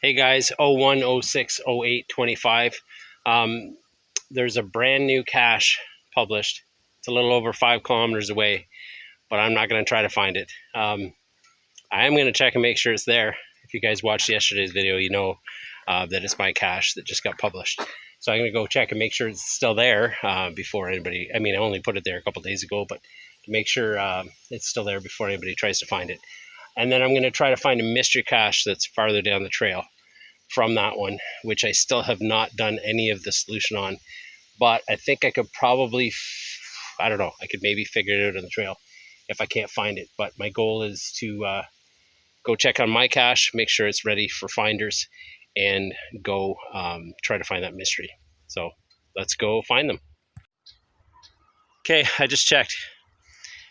Hey guys, 01060825. There's a brand new cache published. It's a little over 5 kilometers away, but I'm not going to try to find it. I am going to check and make sure it's there. If you guys watched yesterday's video, you know that it's my cache that just got published. So I'm going to go check and make sure it's still there before anybody, I only put it there a couple days ago, but to make sure it's still there before anybody tries to find it. And then I'm going to try to find a mystery cache that's farther down the trail from that one, which I still have not done any of the solution on, but I think I could probably, I don't know, I could maybe figure it out on the trail if I can't find it. But my goal is to go check on my cache, make sure it's ready for finders, and go try to find that mystery. So let's go find them. Okay, I just checked.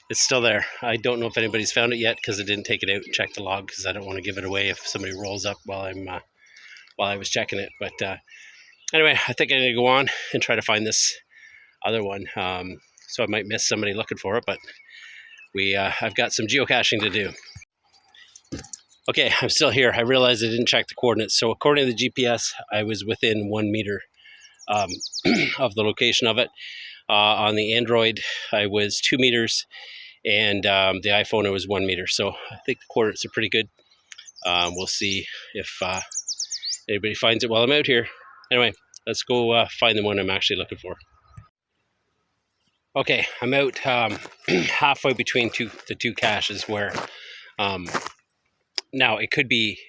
It's still there. I don't know if anybody's found it yet because I didn't take it out and check the log because I don't want to give it away if somebody rolls up while I was checking it. But anyway, I think I need to go on and try to find this other one. So I might miss somebody looking for it, but I've got some geocaching to do. Okay, I'm still here. I realized I didn't check the coordinates. So according to the GPS, I was within 1 meter of the location of it. On the Android, I was 2 meters, and the iPhone, it was 1 meter. So I think the coordinates are pretty good. We'll see if anybody finds it while I'm out here. Anyway, let's go find the one I'm actually looking for. Okay, I'm out halfway between the two caches where now it could be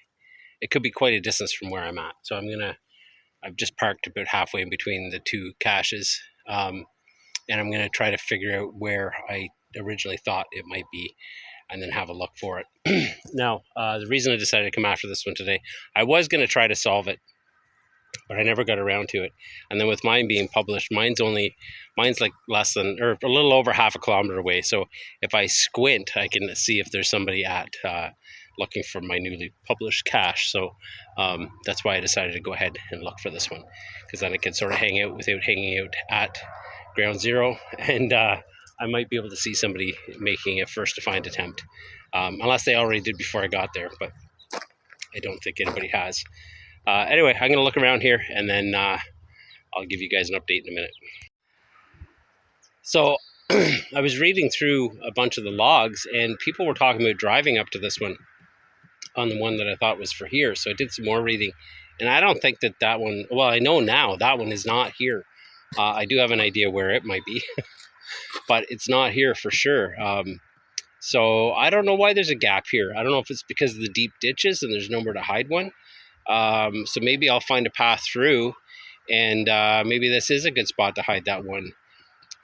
quite a distance from where I'm at. So I've just parked about halfway in between the two caches, and I'm gonna try to figure out where I originally thought it might be, and then have a look for it. Now, the reason I decided to come after this one today, I was gonna try to solve it, but I never got around to it. And then with mine being published, mine's like less than, or a little over half a kilometer away. So if I squint, I can see if there's somebody at looking for my newly published cache. So that's why I decided to go ahead and look for this one, because then I can sort of hang out without hanging out at ground zero, and I might be able to see somebody making a first to find attempt, unless they already did before I got there, but I don't think anybody has. Anyway, I'm going to look around here, and then I'll give you guys an update in a minute. So I was reading through a bunch of the logs, and people were talking about driving up to this one on the one that I thought was for here. So I did some more reading, and I don't think that one, well, I know now that one is not here. I do have an idea where it might be, but it's not here for sure. So I don't know why there's a gap here. I don't know if it's because of the deep ditches and there's nowhere to hide one. So maybe I'll find a path through, and maybe this is a good spot to hide that one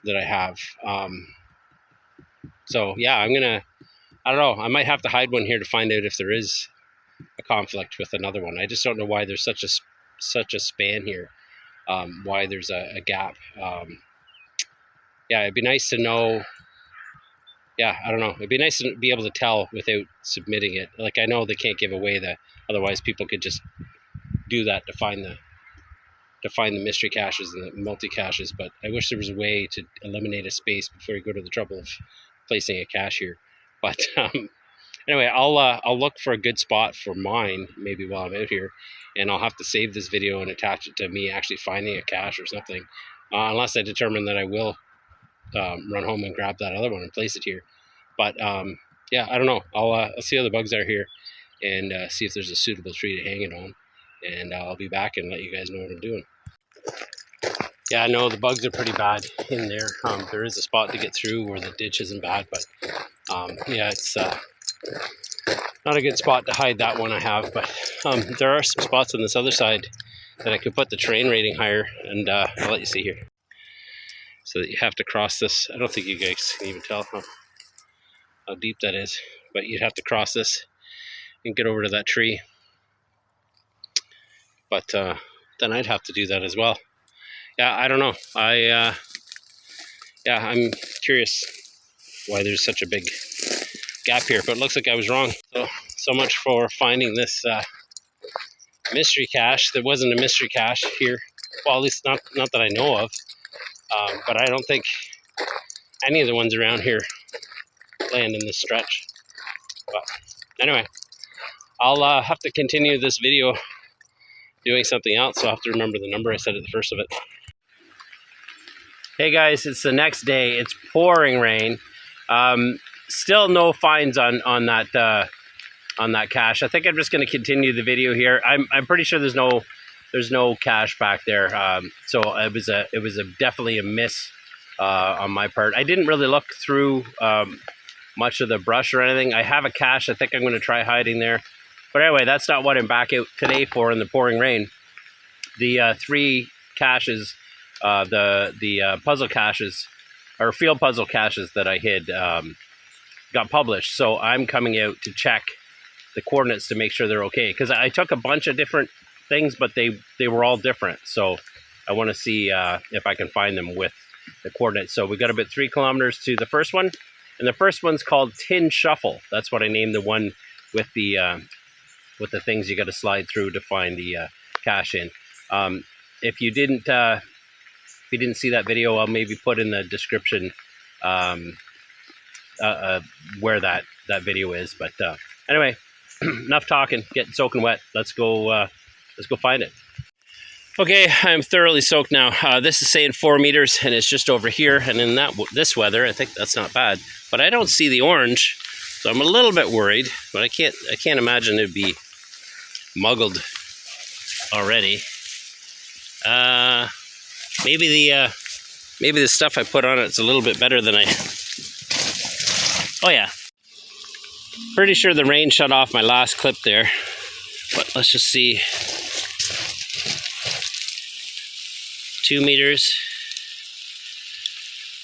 that I have. So yeah, I don't know, I might have to hide one here to find out if there is a conflict with another one. I just don't know why there's such a span here, why there's a gap. Yeah, it'd be nice to know. Yeah, I don't know. It'd be nice to be able to tell without submitting it. Like, I know they can't give away otherwise people could just do that to find the mystery caches and the multi caches, but I wish there was a way to eliminate a space before you go to the trouble of placing a cache here. But anyway, I'll look for a good spot for mine maybe while I'm out here, and I'll have to save this video and attach it to me actually finding a cache or something, unless I determine that I will run home and grab that other one and place it here. But yeah, I don't know. I'll see how the bugs are here, and see if there's a suitable tree to hang it on, and I'll be back and let you guys know what I'm doing. Yeah, I know the bugs are pretty bad in there. There is a spot to get through where the ditch isn't bad, but yeah, it's not a good spot to hide that one I have. But there are some spots on this other side that I could put the terrain rating higher, and I'll let you see here. So that you have to cross this. I don't think you guys can even tell how deep that is, but you'd have to cross this and get over to that tree. But then I'd have to do that as well. Yeah, I don't know. Yeah, I'm curious why there's such a big gap here, but it looks like I was wrong. So much for finding this mystery cache. There wasn't a mystery cache here. Well, at least not that I know of. But I don't think any of the ones around here land in this stretch. But anyway, I'll have to continue this video doing something else, so I'll have to remember the number I said at the first of it. Hey guys, it's the next day. It's pouring rain. Still no finds on that cache. I think I'm just going to continue the video here. I'm pretty sure there's no cache back there. So it was definitely a miss on my part. I didn't really look through much of the brush or anything. I have a cache. I think I'm going to try hiding there. But anyway, that's not what I'm back out today for in the pouring rain. The 3 caches, the puzzle caches, or field puzzle caches that I hid got published. So I'm coming out to check the coordinates to make sure they're okay. Because I took a bunch of different things, but they were all different. So I want to see if I can find them with the coordinates. So we got about 3 kilometers to the first one. And the first one's called Tin Shuffle. That's what I named the one with the things you got to slide through to find the cache in. If you didn't see that video, I'll maybe put in the description where that video is. But anyway, enough talking. Getting soaking wet. Let's go find it. Okay, I'm thoroughly soaked now. This is saying 4 meters, and it's just over here. And in this weather, I think that's not bad. But I don't see the orange, so I'm a little bit worried. But I can't imagine it'd be muggled already. Maybe the stuff I put on it's a little bit better than oh yeah. Pretty sure the rain shut off my last clip there, but let's just see. 2 meters.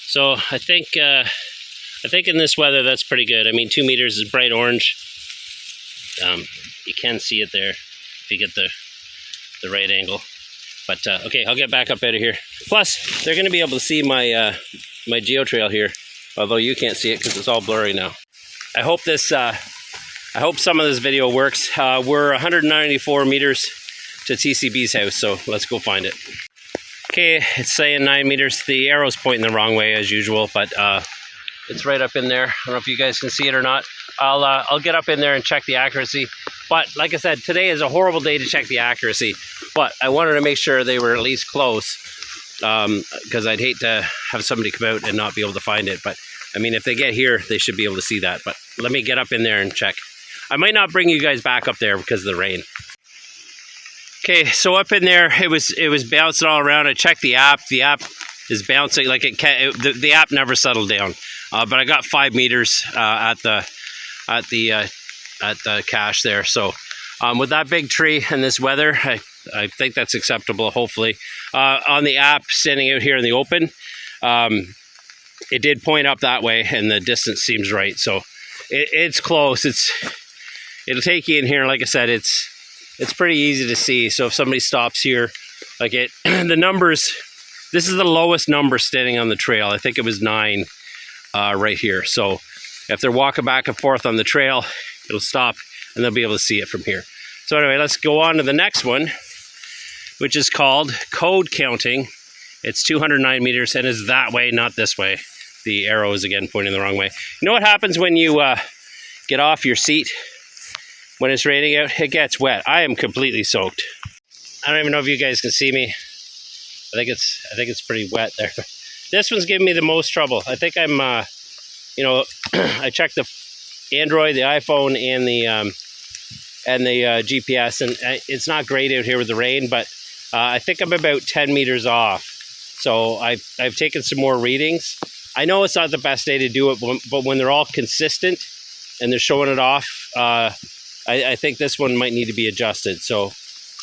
So I think in this weather that's pretty good. I mean, 2 meters is bright orange. You can see it there if you get the right angle. But okay, I'll get back up out of here. Plus, they're going to be able to see my my geo trail here, although you can't see it because it's all blurry now. I hope some of this video works. We're 194 meters to TCB's house, so let's go find it. Okay, it's saying 9 meters. The arrow's pointing the wrong way as usual, but it's right up in there. I don't know if you guys can see it or not. I'll get up in there and check the accuracy. But like I said, today is a horrible day to check the accuracy. But I wanted to make sure they were at least close, because I'd hate to have somebody come out and not be able to find it. But I mean, if they get here, they should be able to see that. But let me get up in there and check. I might not bring you guys back up there because of the rain. Okay, so up in there, it was bouncing all around. I checked the app. The app is bouncing like it can. The app never settled down. But I got 5 meters at the cache there. So with that big tree and this weather, I think that's acceptable, hopefully. On the app, standing out here in the open, it did point up that way, and the distance seems right. So it's close. It'll take you in here. Like I said, it's pretty easy to see. So if somebody stops here, like the numbers, this is the lowest number standing on the trail. I think it was 9 right here. So if they're walking back and forth on the trail, it'll stop and they'll be able to see it from here. So anyway, let's go on to the next one, which is called Code Counting. It's 209 meters and is that way, not this way. The arrow is again pointing the wrong way. You know what happens when you get off your seat when it's raining out? It gets wet. I am completely soaked. I don't even know if you guys can see me. I think it's pretty wet there. This one's giving me the most trouble. I think I'm I checked the Android, the iPhone, and the GPS, and it's not great out here with the rain, but I think I'm about 10 meters off. So I've taken some more readings. I know it's not the best day to do it, but when they're all consistent and they're showing it off, I think this one might need to be adjusted. So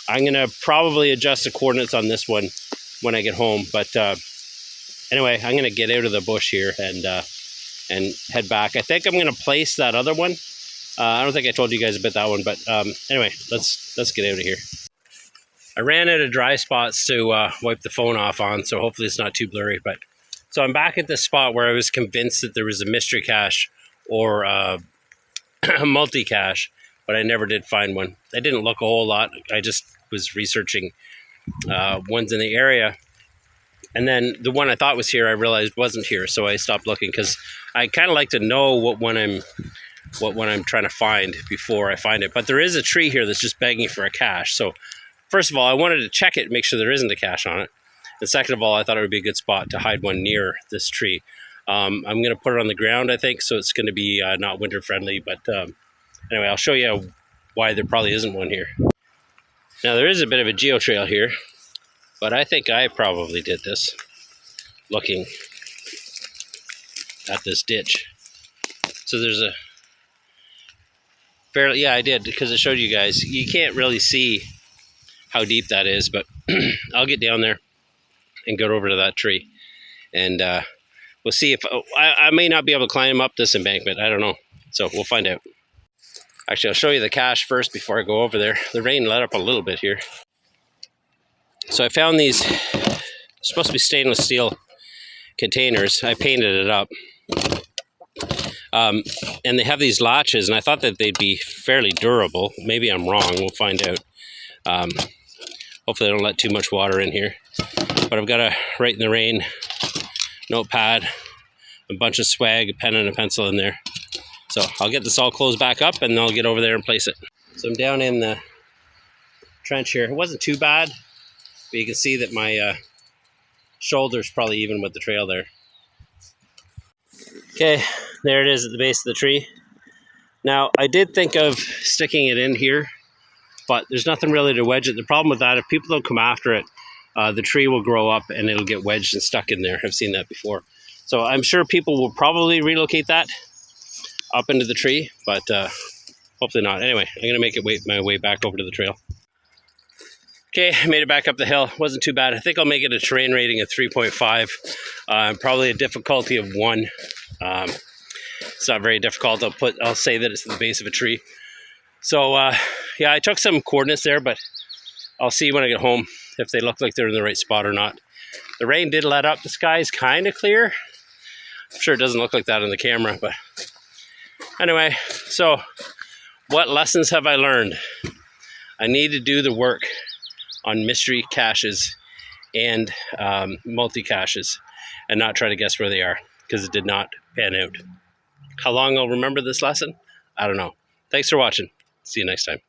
I'm going to probably adjust the coordinates on this one when I get home. But anyway, I'm going to get out of the bush here and head back. I think I'm going to place that other one. I don't think I told you guys about that one, but anyway, let's get out of here. I ran out of dry spots to wipe the phone off on, so hopefully it's not too blurry. But so I'm back at this spot where I was convinced that there was a mystery cache or a multi-cache, but I never did find one. I didn't look a whole lot. I just was researching ones in the area. And then the one I thought was here, I realized wasn't here, so I stopped looking because I kind of like to know what one I'm trying to find before I find it. But there is a tree here that's just begging for a cache. So first of all, I wanted to check it, make sure there isn't a cache on it. And second of all, I thought it would be a good spot to hide one near this tree. I'm going to put it on the ground, I think, so it's going to be not winter friendly. But anyway, I'll show you why there probably isn't one here. Now, there is a bit of a geo trail here, but I think I probably did this looking at this ditch. So there's a fairly, yeah, I did, because it showed you guys. You can't really see how deep that is, but I'll get down there and go over to that tree, and we'll see if I may not be able to climb up this embankment. I don't know, so we'll find out. Actually, I'll show you the cache first before I go over there. The rain let up a little bit here, so I found these supposed to be stainless steel containers. I painted it up, and they have these latches, and I thought that they'd be fairly durable. Maybe I'm wrong. We'll find out. Hopefully I don't let too much water in here. But I've got a Write in the Rain notepad, a bunch of swag, a pen and a pencil in there. So I'll get this all closed back up, and I'll get over there and place it. So I'm down in the trench here. It wasn't too bad, but you can see that my shoulder's probably even with the trail there. Okay, there it is at the base of the tree. Now, I did think of sticking it in here, but there's nothing really to wedge it. The problem with that, if people don't come after it, the tree will grow up and it'll get wedged and stuck in there. I've seen that before. So I'm sure people will probably relocate that up into the tree, but hopefully not. Anyway, I'm going to make it my way back over to the trail. Okay, I made it back up the hill. Wasn't too bad. I think I'll make it a terrain rating of 3.5. Probably a difficulty of 1. It's not very difficult. I'll say that it's at the base of a tree. So yeah, I took some coordinates there, but I'll see when I get home if they look like they're in the right spot or not. The rain did let up. The sky's kind of clear. I'm sure it doesn't look like that on the camera, but anyway, so what lessons have I learned? I need to do the work on mystery caches and multi-caches and not try to guess where they are, because it did not pan out. How long I'll remember this lesson? I don't know. Thanks for watching. See you next time.